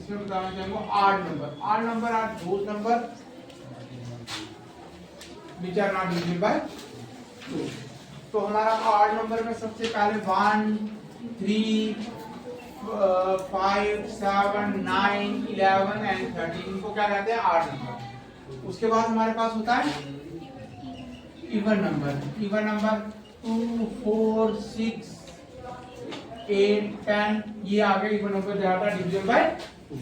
इसमें बताना चाहूंगा odd number. Odd number are those number which are not divisible by 2। तो हमारा आड नंबर में सबसे पहले 1 3 5 7 9 11 एंड 13 इनको क्या कहते हैं आड नंबर। उसके बाद हमारे पास होता है इवन नंबर। इवन नंबर 2 4 6 8 10 ये आ गए इवन नंबर ज्यादा डिविजन बाय 2।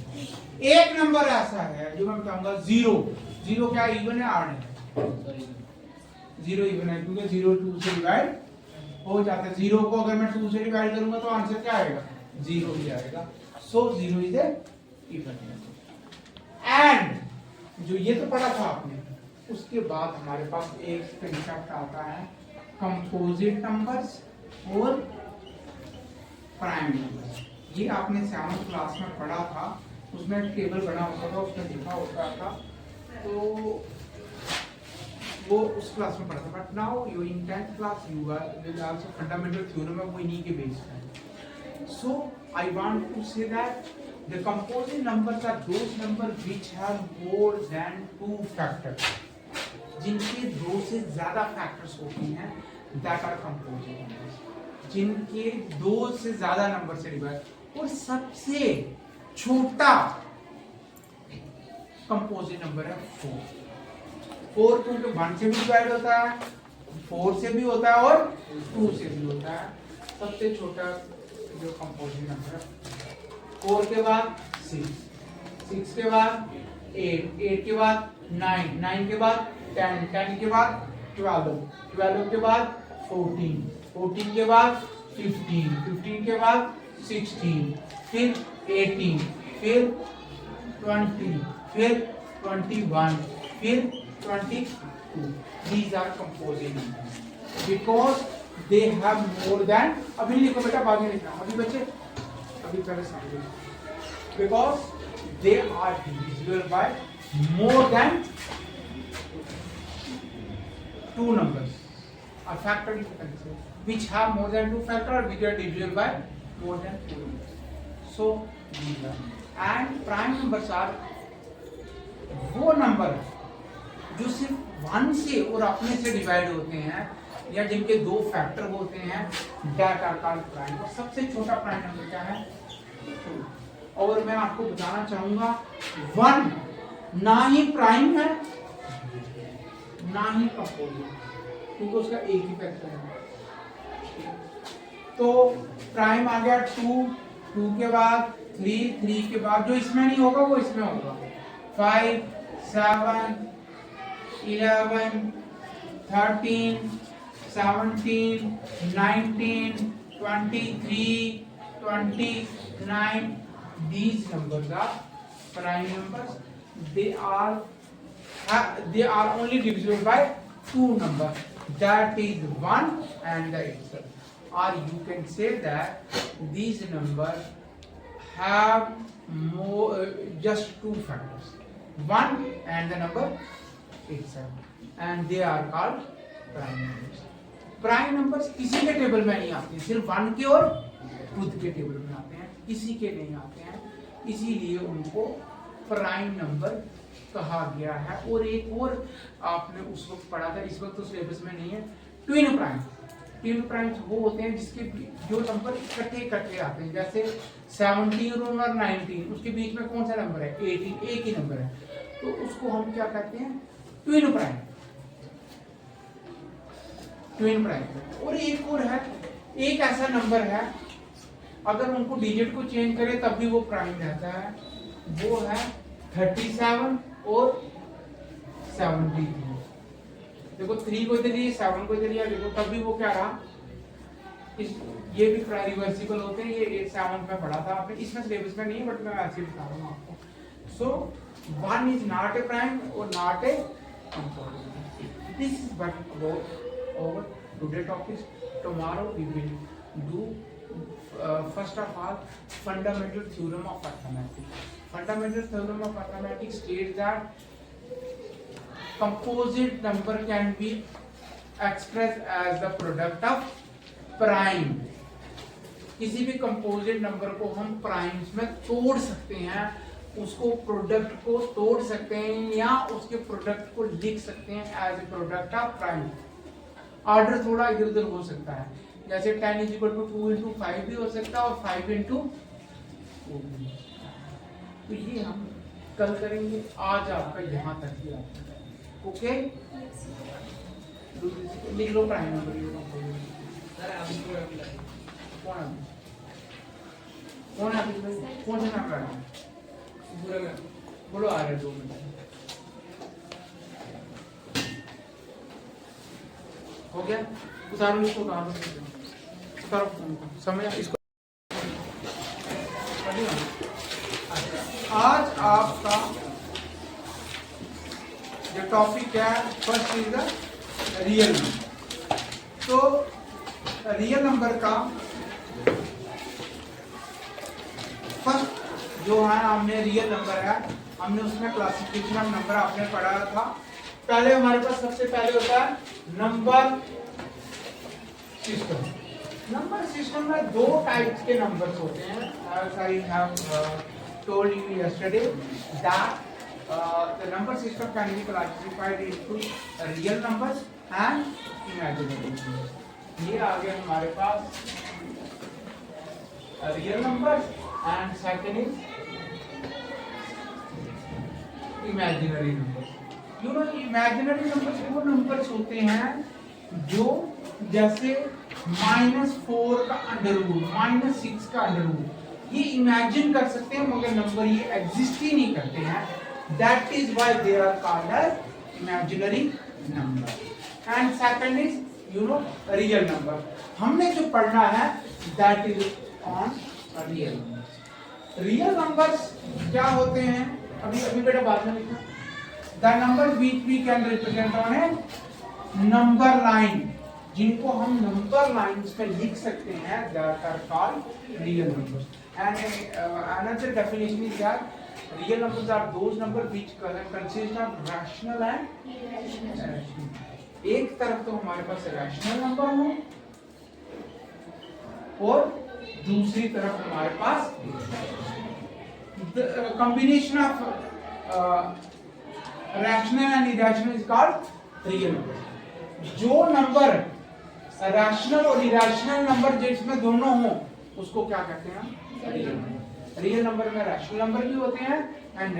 एक नंबर ऐसा है जो मैं बताऊंगा जीरो। जीरो क्या इवन है आड है? जीरो इवन है क्योंकि जीरो 2 से डिवाइड हो जाता है। जीरो को अगर मैं 2 से डिवाइड करूंगा तो आंसर क्या आएगा? जीरो ही आएगा। So zero is a even number. And जो ये तो पढ़ा था आपने, उसके बाद हमारे पास एक कंसेप्ट आता है कंपोजिट नंबर्स और प्राइम नंबर्स। ये आपने 7th क्लास में पढ़ा था, उसमें एक टेबल बना होता था, उसमें लिखा होता था, तो वो उस क्लास में पढ़ा था। But now you in 10th class you will also fundamental theorem है, वो इन्हीं के बेस पे। So I want to say that the composite numbers are those number which have more than 2 factors. जिनके 2 से ज्यादा फैक्टर्स होते हैं दैट आर कंपोजिट नंबर्स। जिनके 2 से ज्यादा नंबर से डिवाइड। और सबसे छोटा कंपोजिट नंबर है 4। 4 क्योंकि 1 से भी डिवाइड होता है, 4 से भी होता है और 2 से भी होता है। सबसे छोटा जो कंपोजिट नंबर है 4 के बाद 6, 6 के बाद 8, 8 के बाद 9, 9 के बाद 10, 10 के बाद 12, 12 के बाद 14, 14 के बाद 15, 15 के बाद 16, फिर 18, फिर 20, फिर 21, फिर 22. These are composite numbers because they have more than, अभी लिखो बेटा, बाद में लिखना, अभी बच्चे अभी पहले समझो, because they are divisible by more than 2 numbers. A factor you can say which have more than 2 factor which are divisible by more than 2 numbers. So these are, and prime numbers are वो number जो सिर्फ 1 से और अपने से divide होते हैं या जिनके 2 फैक्टर होते हैं दैट आर कॉल्ड प्राइम। और सबसे छोटा प्राइम नंबर क्या है? 2। और मैं आपको बताना चाहूंगा 1 ना ही प्राइम है ना ही कंपोजिट, क्योंकि उसका एक ही फैक्टर है। तो प्राइम आ गया 2, 2 के बाद 3, 3 के बाद जो इसमें नहीं होगा वो इसमें होगा। 5 7 11 13 17 19 23 29. These numbers are prime numbers. They are only divisible by 2 numbers, that is 1 and the itself. Or you can say that these numbers have more just 2 factors, 1 and the number itself, and they are called prime numbers. Prime numbers किसी के table में नहीं आते, सिर्फ 1 के और खुद के टेबल में आते हैं, किसी के नहीं आते हैं, इसीलिए उनको प्राइम नंबर कहा गया है। और एक और आपने उस वक्त पढ़ा था, इस वक्त तो सिलेबस में नहीं है, ट्विन प्राइम। ट्विन प्राइम्स वो होते हैं जिसके जो नंबर इकट्ठे इकट्ठे आते हैं, जैसे 17 और 19, उसके बीच में कौन सा नंबर है? 18, एक ही नंबर है, तो उसको हम क्या कहते हैं? Twin prime. Twin prime. और एक और है, एक ऐसा नंबर है अगर उनको डिजिट को चेंज करें तब भी वो प्राइम रहता है, वो है 37 और 73। देखो 3 को इधर लिया, 7 को इधर लिया, देखो तब भी वो क्या रहा, ये भी रिवर्सिबल होते हैं। ये 7 में पढ़ा था आपने, इसमें सिलेबस में नहीं है बट मैं ऐसे ही बता रहा हूँ आपको। सो 1 is not a prime or not a composite. This is but about our today topic. Tomorrow we will do first of all fundamental theorem of arithmetic. Fundamental theorem of arithmetic states that composite number can be expressed as the product of prime. किसी भी composite number को हम primes में तोड़ सकते हैं उसको product को तोड़ सकते हैं या उसके प्रोडक्ट को लिख सकते हैं as a product of prime. Order थोड़ा इधर उधर हो सकता है, जैसे 10 = 2 × 5 भी हो सकता है और 5 × 4 भी। तो ये हम कल करेंगे, आज आपका यहाँ तक ही आता। ओके, लिख लो प्राइम नंबर। कौन है अभी भाई, कौन सा नाम रहा है? बोलो आ रहे 2 मिनट हो गया। उतारो इसको, कहाँ उतारो फोन को, समझ इसको। आज आपका जो टॉपिक है first is the real number. तो रियल नंबर का फर्स्ट जो है, हमने रियल नंबर है, हमने उसमें क्लासिफिकेशन ऑफ नंबर आपने पढ़ा था। पहले हमारे पास सबसे पहले होता है नंबर सिस्टम। नंबर सिस्टम में 2 टाइप्स के नंबर्स होते हैं। As I have told you yesterday that the number system can be classified into real numbers and imaginary numbers. ये आ गया हमारे पास real number and second is imaginary number. You know imaginary numbers वो numbers होते हैं जो जैसे -4 का अंडर रूट, -6 का अंडर रूट, ये इमेजिन कर सकते हैं मगर नंबर ये एग्जिस्ट ही नहीं करते हैं। That is why they are called as imaginary number. And second is you know real number. हमने जो पढ़ना है that is on real numbers. Real numbers क्या होते हैं, अभी बेटा बाद में लिखना। The number which we can represent on a number line, जिनको हम नंबर लाइंस में लिख सकते हैं, that are called real numbers. And another definition is that real numbers are those number which consist of rational and irrational. एक तरफ तो हमारे पास रैशनल नंबर हो और दूसरी तरफ हमारे पास combination of rational and irrational is called real number. जो नंबर रैशनल और इरेशनल नंबर जिसमें दोनों हो उसको क्या कहते हैं, रियल नंबर। रियल नंबर में रैशनल नंबर भी होते हैं and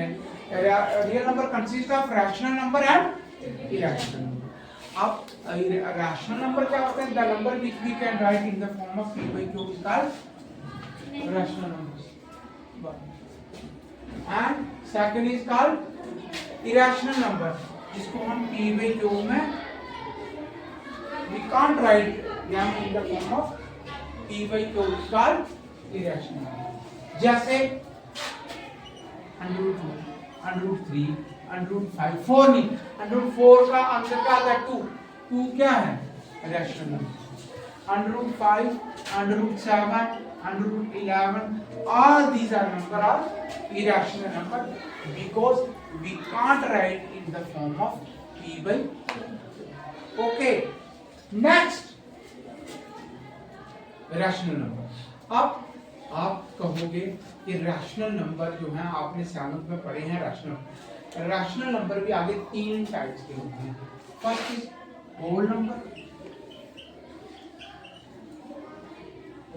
real number consist of rational number and irrational number. अब रैशनल नंबर क्या होते हैं, the number which we can write in the form of p/q is called rational numbers. And second is called irrational number, जिसको हम p/q में we can't write them in the form of p/q is called irrational। जैसे √2, √3, √5, 4 नहीं, √4 का answer क्या आता है 2, 2 क्या है rational number. √5, √7, √11, all these are number are irrational number because we can't write in the form of p/q। okay, next rational number. अब आप कहोगे कि रैशनल नंबर जो है आपने साइंस में पढ़े हैं, रैशनल नंबर भी आगे 3 टाइप्स के होते हैं। First is whole number.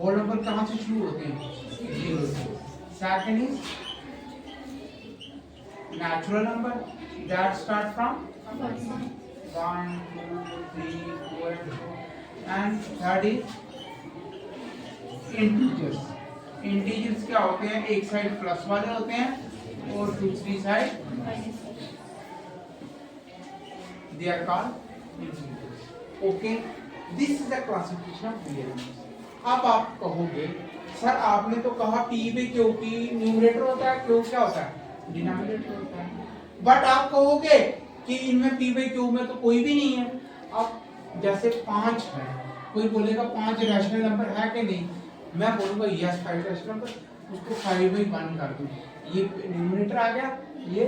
Whole number कहां से शुरू होते हैं, 0 से। Second is natural number that start from 1, 2, 3, 4 and third is integers. Integers क्या होते हैं, एक साइड प्लस वाले होते हैं और दूसरी side they are called integers. Okay, this is the classification of real numbers. अब आप कहोगे सर आपने तो कहा p/q, p न्यूमरेटर होता है, q क्या होता है, डिनोमिनेटर होता है। बट आप कहोगे कि इनमें p/q में तो कोई भी नहीं है। अब जैसे 5 है, कोई बोलेगा 5 रैशनल नंबर है कि नहीं, मैं बोलूंगा यस 5 रैशनल नंबर, उसको 5/1 कर दूं, ये न्यूमरेटर आ गया, ये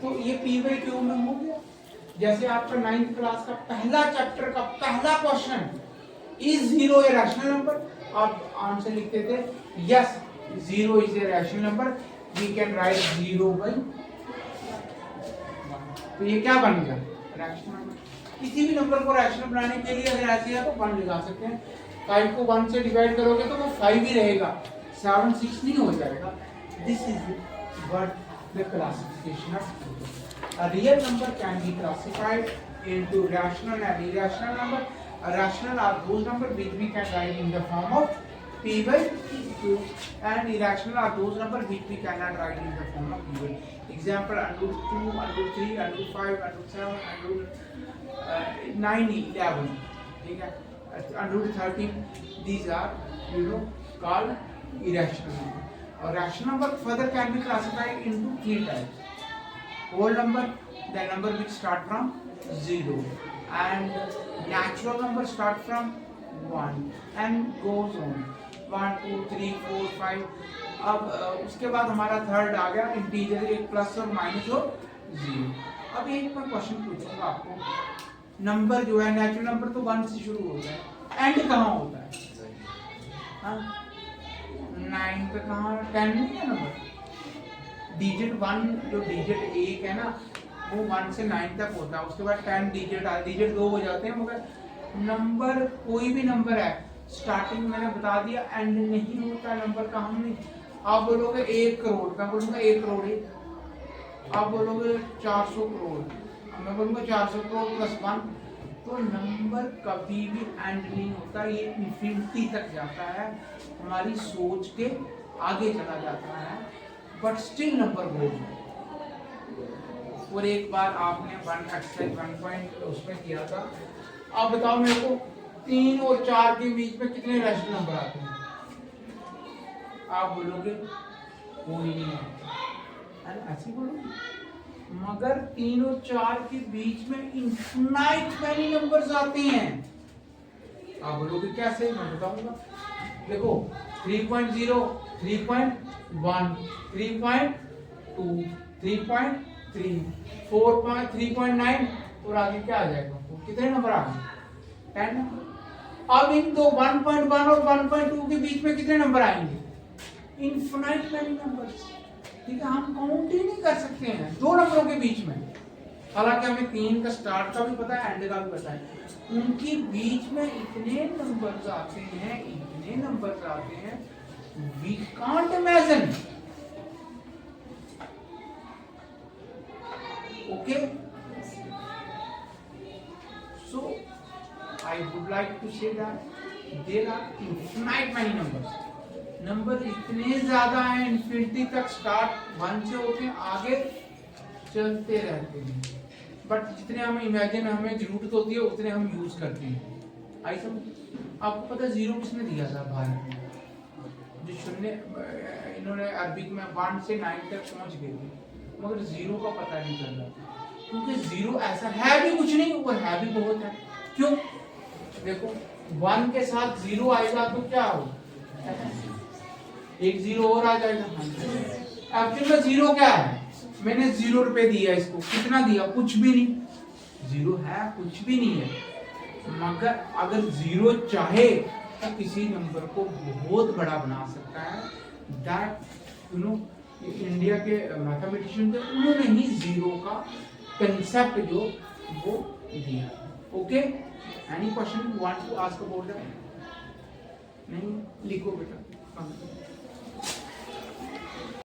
तो ये p/q में हो गया। जैसे आपका 9th क्लास का पहला चैप्टर का पहला question, is 0 a rational number, आप आंसर लिखते थे yes 0 is a rational number, we can write 0 by 1. तो ये क्या बन गया? Rational number. किसी भी नंबर को रैशनल बनाने के लिए अगर ऐसे है तो 1 लगा सकते हैं। 5 को 1 से डिवाइड करोगे तो वो 5 ही रहेगा, 7 6 नहीं हो जाएगा। This is what the classification of a real number can be classified into rational and irrational number. A rational are those numbers which we can write in the form of p by q, and irrational are those numbers which we cannot write in the form of p by. Example: √2, √3, √5, √7, √9, 11. ठीक है, √13. These are called irrational number. A rational number further can be classified into 3 types. Whole number, the number which start from 0, and natural number start from 1 and goes on 1 2 3 4 5. अब उसके बाद हमारा third आ गया integer, एक plus और minus और 0. अब एक मैं क्वेश्चन पूछूंगा आपको, नंबर जो है नेचुरल नंबर तो 1 से शुरू होता है, एंड कहाँ होता है? 9 पे कहाँ? 10 नहीं है नंबर। डिजिट 1 जो डिजिट 1 है ना वो 1 से 9 तक होता है, उसके बाद 10 डिजिट 2 हो जाते हैं। मगर नंबर कोई भी नंबर है स्टार्टिंग मैंने बता दिया एंड नहीं होता नंबर का। हम नहीं, आप बोलोगे 1 करोड़, मैं बोलूंगा 1 करोड़ ही। आप बोलोगे 400 करोड़, मैं बोलूंगा 400 करोड़ प्लस 1। तो नंबर कभी भी एंड नहीं होता, ये इन्फिनिटी तक जाता है, हमारी सोच के आगे चला जाता है, बट स्टिल नंबर गोज। और एक बार आपने 1 एक्सरसाइज 1 पॉइंट उसमें किया था, आप बताओ मेरे को 3 और 4 के बीच में कितने रैशनल नंबर आते हैं? आप बोलोगे कोई नहीं है, ऐसे बोलोगे। मगर 3 और 4 के बीच में इनफिनाइट मैनी नंबर्स आते हैं। आप बोलोगे कैसे? मैं बताऊंगा। देखो 3.0, 3.1, 3.2, 3.3, 4, 3.9 और आगे क्या आ जाएगा? तो कितने नंबर आ गए? 10 नंबर। अब इन दो 1.1 और 1.2 के बीच में कितने नंबर आएंगे? Infinite many numbers. ठीक है, हम काउंट ही नहीं कर सकते हैं 2 नंबरों के बीच में। हालांकि हमें 3 का स्टार्ट का भी पता है, एंड का भी पता है। उनके बीच में इतने नंबर्स आते हैं, इतने नंबर्स आते हैं, we can't imagine. Okay, so I would like to say that there are infinite many numbers. Number इतने ज्यादा हैं, इन्फिनिटी तक स्टार्ट 1 से होते हैं, आगे चलते रहते हैं, बट जितने हमें इमेजिन हमें जरूरत होती है उतने हम यूज करते हैं। आई समझ? आपको पता है 0 किसने दिया था भारत में? जो शून्य, इन्होंने अरबिक में 1 से 9 तक पहुंच गए थे, मगर 0 का पता नहीं चल रहा, क्योंकि 0 ऐसा है भी कुछ नहीं और है भी बहुत है। क्यों? देखो 1 के साथ 0 आएगा तो क्या होगा? एक 0 और आ जाएगा। एक्चुअली में 0 क्या है? मैंने 0 रुपए दिया इसको, कितना दिया? कुछ भी नहीं। 0 है, कुछ भी नहीं है। मगर अगर 0 चाहे तो किसी नंबर को बहुत बड़ा बना सकता है। दैट इंडिया के मैथमेटिशियन थे, उन्होंने ही 0 का कंसेप्ट जो वो दिया। Okay, any question you want to ask about that? नहीं लिखो बेटा।